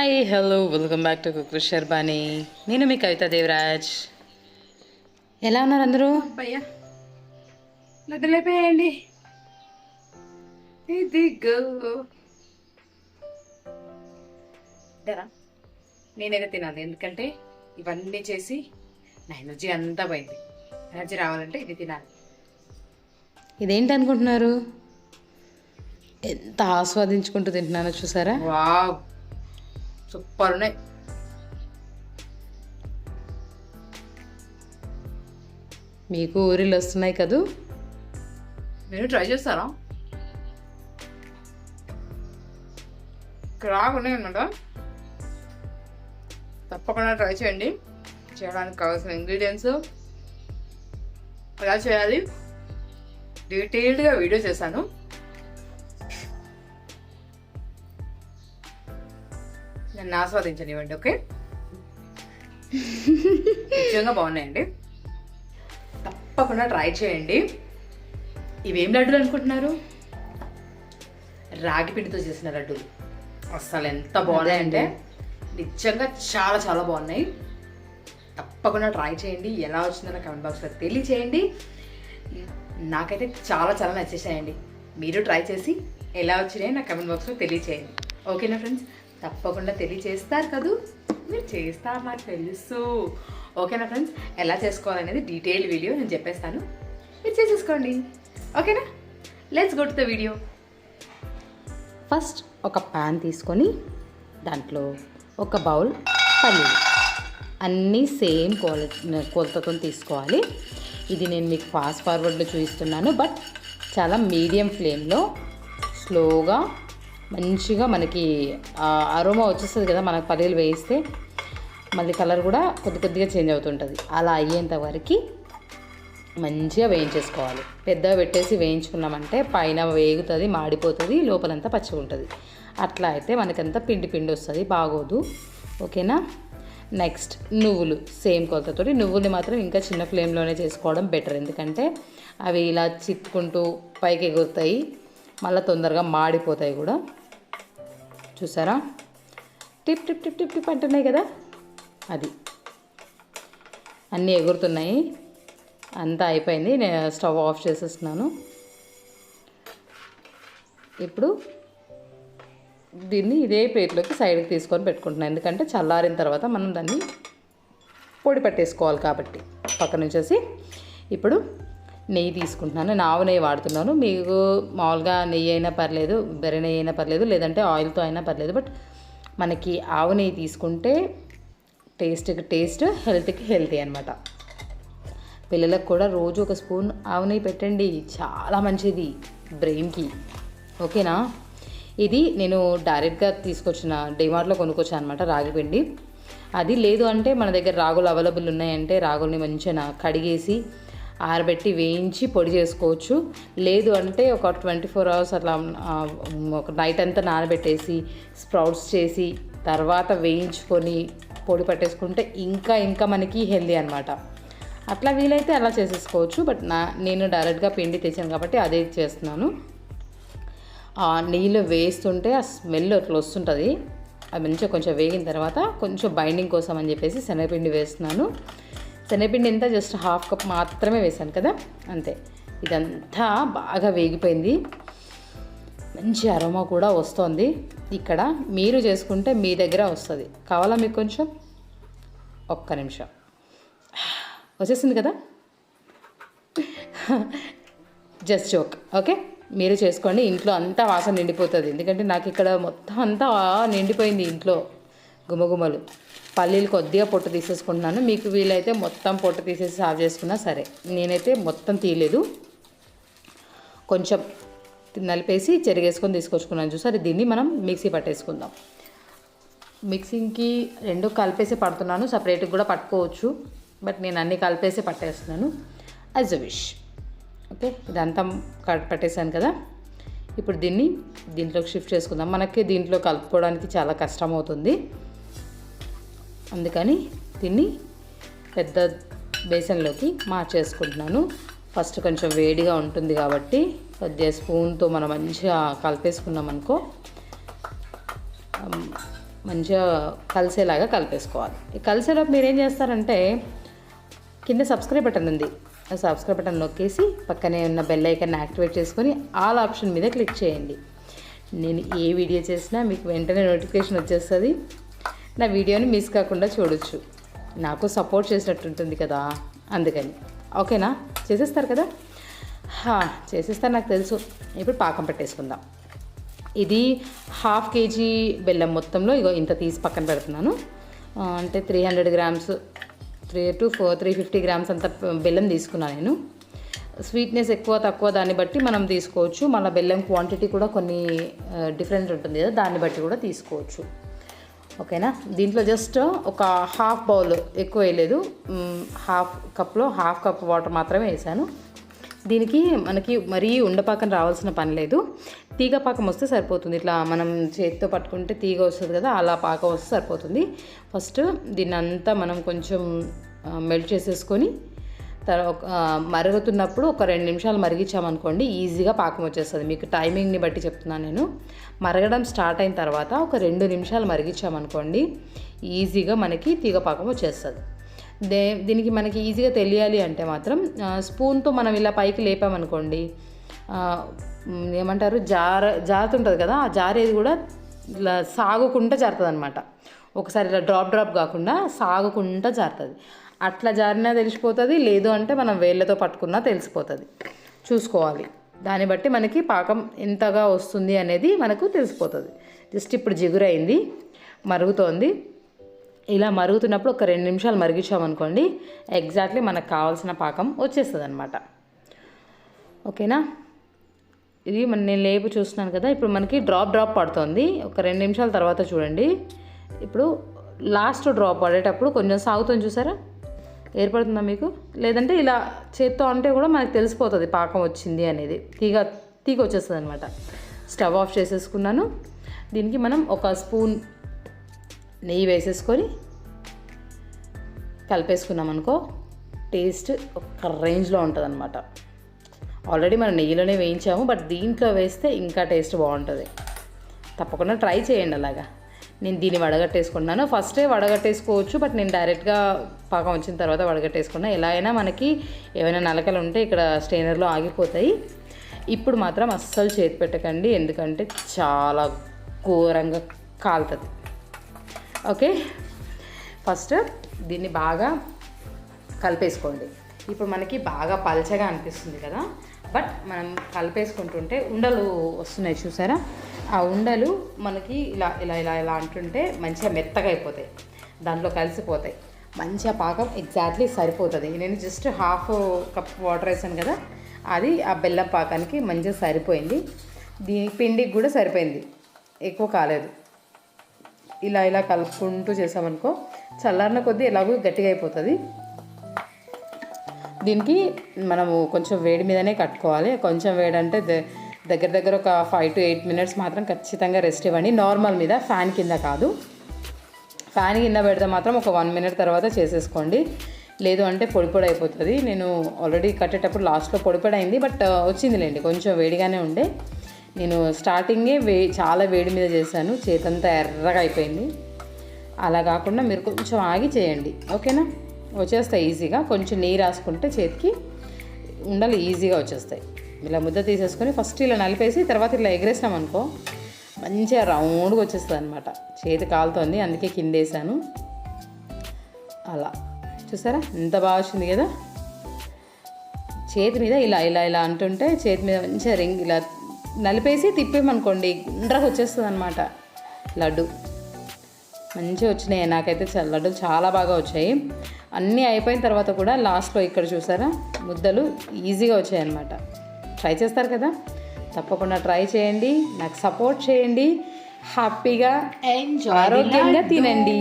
Hi hello welcome back to cook with Sharbani. నేను మీ కవిత దేవరాజ్. ఎలా ఉన్నారు అందరూ? అబ్బయ్యా లడ్డలైపోయాయండి. ఇదిగో నేనైతే తినాలి, ఎందుకంటే ఇవన్నీ చేసి నా ఎనర్జీ అంతా పోయింది. ఎనర్జీ రావాలంటే ఇది తినాలి. ఇదేంటి అనుకుంటున్నారు? ఎంత ఆస్వాదించుకుంటూ తింటున్నానో చూసారా? వావ్, సూపర్ ఉన్నాయి. మీకు ఊరిలో వస్తున్నాయి కదూ? మీరు ట్రై చేస్తారా? క్రాక్ ఉన్నాయి అన్నమాట. తప్పకుండా ట్రై చేయండి. చేయడానికి కావాల్సిన ఇంగ్రీడియంట్స్ ఎలా చేయాలి డీటెయిల్డ్గా వీడియో చేశాను. నన్ను ఆస్వాదించనివ్వండి, ఓకే? నిజంగా బాగున్నాయండి, తప్పకుండా ట్రై చేయండి. ఇవేం లడ్డూలు అనుకుంటున్నారు? రాగి పిండితో చేసిన లడ్డూలు. అసలు ఎంత బాగున్నాయంటే నిజంగా చాలా చాలా బాగున్నాయి. తప్పకుండా ట్రై చేయండి. ఎలా వచ్చిందో నా కమెంట్ బాక్స్లో తెలియచేయండి. నాకైతే చాలా చాలా నచ్చేసాయండి. మీరు ట్రై చేసి ఎలా వచ్చినాయో నా కమెంట్ బాక్స్లో తెలియచేయండి, ఓకేనా ఫ్రెండ్స్? తప్పకుండా తెలియచేస్తారు కదూ? మీరు చేస్తారు, నాకు తెలుసు, ఓకేనా ఫ్రెండ్స్? ఎలా చేసుకోవాలనేది డీటెయిల్ వీడియో నేను చెప్పేస్తాను, మీరు చేసేసుకోండి, ఓకేనా? Let's go to the video. First ఒక ప్యాన్ తీసుకొని దాంట్లో ఒక బౌల్ పల్లీలు, అన్నీ సేమ్ కొలతతో తీసుకోవాలి. ఇది నేను మీకు ఫాస్ట్ ఫార్వర్డ్లో చూపిస్తున్నాను, బట్ చాలా మీడియం ఫ్లేమ్లో స్లోగా మంచిగా మనకి అరోమా వచ్చేస్తుంది కదా మనకు పల్లీలు వేయిస్తే. మళ్ళీ కలర్ కూడా కొద్ది కొద్దిగా చేంజ్ అవుతుంటుంది. అలా అయ్యేంత వరకు మంచిగా వేయించేసుకోవాలి. పెద్దగా పెట్టేసి వేయించుకున్నామంటే పైన వేగుతుంది, మాడిపోతుంది, లోపలంతా పచ్చిగా ఉంటుంది. అట్లా అయితే మనకంతా పిండి పిండి వస్తుంది, బాగోదు, ఓకేనా? నెక్స్ట్ నువ్వులు సేమ్ కొలతతోటి. నువ్వులు మాత్రం ఇంకా చిన్న ఫ్లేమ్లోనే చేసుకోవడం బెటర్, ఎందుకంటే అవి ఇలా చిత్తుకుంటూ పైకి ఎగురుతాయి, మళ్ళీ తొందరగా మాడిపోతాయి కూడా. చూసారా? Tip tip tip tip tip అంటున్నాయి కదా, అది అన్నీ ఎగురుతున్నాయి. అంతా అయిపోయింది, నేను స్టవ్ ఆఫ్ చేసేస్తున్నాను. ఇప్పుడు దీన్ని ఇదే ప్లేట్లోకి సైడ్కి తీసుకొని పెట్టుకుంటున్నాను, ఎందుకంటే చల్లారిన తర్వాత మనం దాన్ని పొడి పట్టేసుకోవాలి కాబట్టి. పక్కన వచ్చేసి ఇప్పుడు నెయ్యి తీసుకుంటున్నాను. నేను ఆవు నెయ్యి వాడుతున్నాను. మీకు మామూలుగా నెయ్యి అయినా పర్లేదు, బెర్రె నెయ్యి అయినా పర్లేదు, లేదంటే ఆయిల్తో అయినా పర్లేదు. బట్ మనకి ఆవు నెయ్యి తీసుకుంటే టేస్ట్కి టేస్ట్, హెల్త్కి హెల్తీ అనమాట. పిల్లలకు కూడా రోజు ఒక స్పూన్ ఆవు నెయ్యి పెట్టండి, చాలా మంచిది బ్రెయిన్కి, ఓకేనా? ఇది నేను డైరెక్ట్గా తీసుకొచ్చిన డిమార్ట్లో కొనుక్కొచ్చాను అనమాట, రాగి పిండి. అది లేదు అంటే మన దగ్గర రాగులు అవైలబుల్ ఉన్నాయంటే రాగుల్ని మంచిగా కడిగేసి ఆరబెట్టి వేయించి పొడి చేసుకోవచ్చు. లేదు అంటే ఒక 24 hours అట్లా ఒక నైట్ అంతా నానబెట్టేసి స్ప్రౌట్స్ చేసి తర్వాత వేయించుకొని పొడి పట్టేసుకుంటే ఇంకా ఇంకా మనకి హెల్దీ అనమాట. అట్లా వీలైతే అలా చేసేసుకోవచ్చు. బట్ నేను డైరెక్ట్గా పిండి తెచ్చాను కాబట్టి అదే చేస్తున్నాను. నీళ్ళు వేస్తుంటే ఆ స్మెల్ అట్లా వస్తుంటుంది. అది మంచిగా కొంచెం వేగిన తర్వాత కొంచెం బైండింగ్ కోసం అని చెప్పేసి శనగపిండి వేస్తున్నాను. శనగపిండి ఎంత జస్ట్ 1/2 కప్ మాత్రమే వేసాను కదా, అంతే. ఇదంతా బాగా వేగిపోయింది, మంచి అరోమా కూడా వస్తుంది. ఇక్కడ మీరు చేసుకుంటే మీ దగ్గర వస్తుంది. కావాలా మీకు కొంచెం? ఒక్క నిమిషం, వచ్చేసింది కదా, జస్ట్ జోక్, ఓకే? మీరు చేసుకోండి. ఇంట్లో అంతా వాసన నిండిపోతుంది, ఎందుకంటే నాకు ఇక్కడ మొత్తం అంతా నిండిపోయింది ఇంట్లో గుమగుమలు. పల్లీలు కొద్దిగా పొట్టు తీసేసుకుంటున్నాను. మీకు వీలైతే మొత్తం పొట్టు తీసేసి సాఫ్ చేసుకున్నా సరే, నేనైతే మొత్తం తీయలేదు, కొంచెం నలిపేసి చెరిగేసుకొని తీసుకొచ్చుకున్నాను. చూసారు? దీన్ని మనం మిక్సీ పట్టేసుకుందాం. మిక్సింగ్కి రెండు కలిపేసి పడుతున్నాను, సపరేట్గా కూడా పట్టుకోవచ్చు, బట్ నేను అన్నీ కలిపేసి పట్టేస్తున్నాను, యాజ్ అ విష్, ఓకే? ఇదంతా పట్టేసాను కదా. ఇప్పుడు దీంట్లోకి షిఫ్ట్ చేసుకుందాం. మనకి దీంట్లో కలుపుకోవడానికి చాలా కష్టం అవుతుంది, అందుకని దీన్ని పెద్ద బేసన్లోకి మార్చేసుకుంటున్నాను. ఫస్ట్ కొంచెం వేడిగా ఉంటుంది కాబట్టి కొద్దిగా స్పూన్తో మనం మంచిగా కలిపేసుకున్నాం అనుకో మంచిగా కలిసేలాగా కలిపేసుకోవాలి. ఈ కలిసేలోపు మీరు ఏం చేస్తారంటే కింద సబ్స్క్రైబ్ బటన్ ఉంది, ఆ సబ్స్క్రైబ్ బటన్ నొక్కేసి పక్కనే ఉన్న బెల్ ఐకాన్ యాక్టివేట్ చేసుకొని ఆల్ ఆప్షన్ మీద క్లిక్ చేయండి. నేను ఏ వీడియో చేసినా మీకు వెంటనే నోటిఫికేషన్ వచ్చేస్తుంది. నా వీడియోని మిస్ కాకుండా చూడొచ్చు. నాకు సపోర్ట్ చేసినట్టు ఉంటుంది కదా, అందుకని. ఓకేనా? చేసేస్తారు కదా? చేసేస్తారు నాకు తెలుసు. ఇప్పుడు పాకం పెట్టేసుకుందాం. ఇది 1/2 kg బెల్లం మొత్తంలో ఇగో ఇంత తీసి పక్కన పెడుతున్నాను. అంటే 300 grams 350 grams అంత బెల్లం తీసుకున్నాను నేను. స్వీట్నెస్ ఎక్కువ తక్కువ దాన్ని బట్టి మనం తీసుకోవచ్చు. మళ్ళీ బెల్లం క్వాంటిటీ కూడా కొన్ని డిఫరెంట్ ఉంటుంది కదా, దాన్ని బట్టి కూడా తీసుకోవచ్చు. ఓకేనా? దీంట్లో జస్ట్ ఒక 1/2 bowl, ఎక్కువ వేయలేదు, 1/2 కప్లో 1/2 cup వాటర్ మాత్రమే వేసాను. దీనికి మనకి మరీ ఉండపాకం రావాల్సిన పని లేదు. తీగ పాకం వస్తే సరిపోతుంది. ఇట్లా మనం చేతితో పట్టుకుంటే తీగ వస్తుంది కదా, అలా పాకం వస్తే సరిపోతుంది. ఫస్ట్ దీన్ని అంతా మనం కొంచెం మెల్ట్ చేసేసుకొని మరుగుతున్నప్పుడు ఒక 2 నిమిషాలు మరిగించామనుకోండి, ఈజీగా పాకం వచ్చేస్తుంది. మీకు టైమింగ్ని బట్టి చెప్తున్నాను నేను. మరగడం స్టార్ట్ అయిన తర్వాత ఒక 2 నిమిషాలు మరిగించామనుకోండి, ఈజీగా మనకి తీగ పాకం వచ్చేస్తుంది. దీనికి మనకి ఈజీగా తెలియాలి అంటే మాత్రం స్పూన్తో మనం ఇలా పైకి లేపామనుకోండి, ఏమంటారు, జారుతుంటుంది కదా, ఆ జారేది కూడా ఇలా సాగుకుంటూ జారుతుంది అనమాట. ఒకసారి ఇలా డ్రాప్ కాకుండా సాగుకుంటూ జారుతుంది. అట్లా జారినా తెలిసిపోతుంది, లేదు అంటే మనం వేళ్ళతో పట్టుకున్నా తెలిసిపోతుంది. చూసుకోవాలి, దాన్ని బట్టి మనకి పాకం ఎంతగా వస్తుంది అనేది మనకు తెలిసిపోతుంది. జస్ట్ ఇప్పుడు జిగురైంది, మరుగుతోంది. ఇలా మరుగుతున్నప్పుడు ఒక 2 నిమిషాలు మరిగించామనుకోండి, ఎగ్జాక్ట్లీ మనకు కావాల్సిన పాకం వచ్చేస్తుంది అనమాట. ఓకేనా? ఇది నేను లేపు చూస్తున్నాను కదా, ఇప్పుడు మనకి డ్రాప్ పడుతుంది. ఒక 2 నిమిషాల తర్వాత చూడండి, ఇప్పుడు లాస్ట్ డ్రాప్ పడేటప్పుడు కొంచెం సాగుతుంది, చూసారా? ఏర్పడుతుందా మీకు? లేదంటే ఇలా చేత్తో అంటే కూడా మనకు తెలిసిపోతుంది పాకం వచ్చింది అనేది. తీగ వచ్చేస్తుంది అనమాట. స్టవ్ ఆఫ్ చేసేసుకున్నాను. దీనికి మనం ఒక స్పూన్ నెయ్యి వేసేసుకొని కలిపేసుకున్నాం అనుకో, టేస్ట్ ఒక రేంజ్లో ఉంటుంది అనమాట. ఆల్రెడీ మనం నెయ్యిలోనే వేయించాము, బట్ దీంట్లో వేస్తే ఇంకా టేస్ట్ బాగుంటుంది. తప్పకుండా ట్రై చేయండి అలాగా. నేను దీన్ని వడగట్టేసుకున్నాను. ఫస్టే వడగట్టేసుకోవచ్చు, బట్ నేను డైరెక్ట్గా పాకం వచ్చిన తర్వాత వడగట్టేసుకున్నా. ఎలా అయినా మనకి ఏమైనా నలకలు ఉంటే ఇక్కడ స్ట్రైనర్లో ఆగిపోతాయి. ఇప్పుడు మాత్రం అస్సలు చేతి పెట్టకండి, ఎందుకంటే చాలా ఘోరంగా కాలుతుంది. ఓకే, ఫస్ట్ దీన్ని బాగా కలిపేసుకోండి. ఇప్పుడు మనకి బాగా పల్చగా అనిపిస్తుంది కదా, బట్ మనం కలిపేసుకుంటుంటే ఉండలు వస్తున్నాయి, చూసారా? ఆ ఉండలు మనకి ఇలా ఇలా ఇలా ఇలా అంటుంటే మంచిగా మెత్తగా అయిపోతాయి, దాంట్లో కలిసిపోతాయి. మంచిగా పాకం ఎగ్జాక్ట్లీ సరిపోతుంది. నేను జస్ట్ 1/2 cup వాటర్ వేసాను కదా, అది ఆ బెల్లం పాకానికి మంచిగా సరిపోయింది. దీని పిండికి కూడా సరిపోయింది, ఎక్కువ కాలేదు. ఇలా ఇలా కలుపుకుంటూ చేసామనుకో, చల్లారిన కొద్దీ ఎలాగో గట్టిగా అయిపోతుంది. దీనికి మనము కొంచెం వేడి మీదనే కట్టుకోవాలి. కొంచెం వేడి అంటే దగ్గర ఒక 5 to 8 minutes మాత్రం ఖచ్చితంగా రెస్ట్ ఇవ్వండి. నార్మల్ మీద, ఫ్యాన్ కింద కాదు. ఫ్యాన్ కింద పెడితే మాత్రం ఒక 1 minute తర్వాత చేసేసుకోండి, లేదు అంటే పొడి అయిపోతుంది. నేను ఆల్రెడీ కట్టేటప్పుడు లాస్ట్లో పొడి అయింది, బట్ వచ్చిందిలేండి, కొంచెం వేడిగానే ఉండే. నేను స్టార్టింగే చాలా వేడి మీద చేశాను, చేతంతా ఎర్రగా అయిపోయింది. అలా కాకుండా మీరు కొంచెం ఆగి చేయండి, ఓకేనా? వచ్చేస్తాయి ఈజీగా. కొంచెం నెయ్యి రాసుకుంటే చేతికి ఉండలు ఈజీగా వచ్చేస్తాయి. ఇలా ముద్ద తీసేసుకొని ఫస్ట్ ఇలా నలిపేసి తర్వాత ఇలా ఎగరేసినాం అనుకో, మంచిగా రౌండ్గా వచ్చేస్తుంది అనమాట. చేతి కాలుతోంది, అందుకే కింద వేసాను. అలా చూసారా ఎంత బాగా వచ్చింది కదా. చేతి మీద ఇలా ఇలా ఇలా అంటుంటే చేతి మీద మంచిగా రింగ్ ఇలా నలిపేసి తిప్పేమనుకోండి, గుండ్రగా వచ్చేస్తుంది అనమాట లడ్డు. మంచిగా వచ్చినాయి, నాకైతే లడ్డూలు చాలా బాగా వచ్చాయి. అన్నీ అయిపోయిన తర్వాత కూడా లాస్ట్లో ఇక్కడ చూసారా ముద్దలు ఈజీగా వచ్చాయి అన్నమాట. ట్రై చేస్తారు కదా, తప్పకుండా ట్రై చేయండి, నాకు సపోర్ట్ చేయండి, హ్యాపీగా ఆరోగ్యంగా తినండి.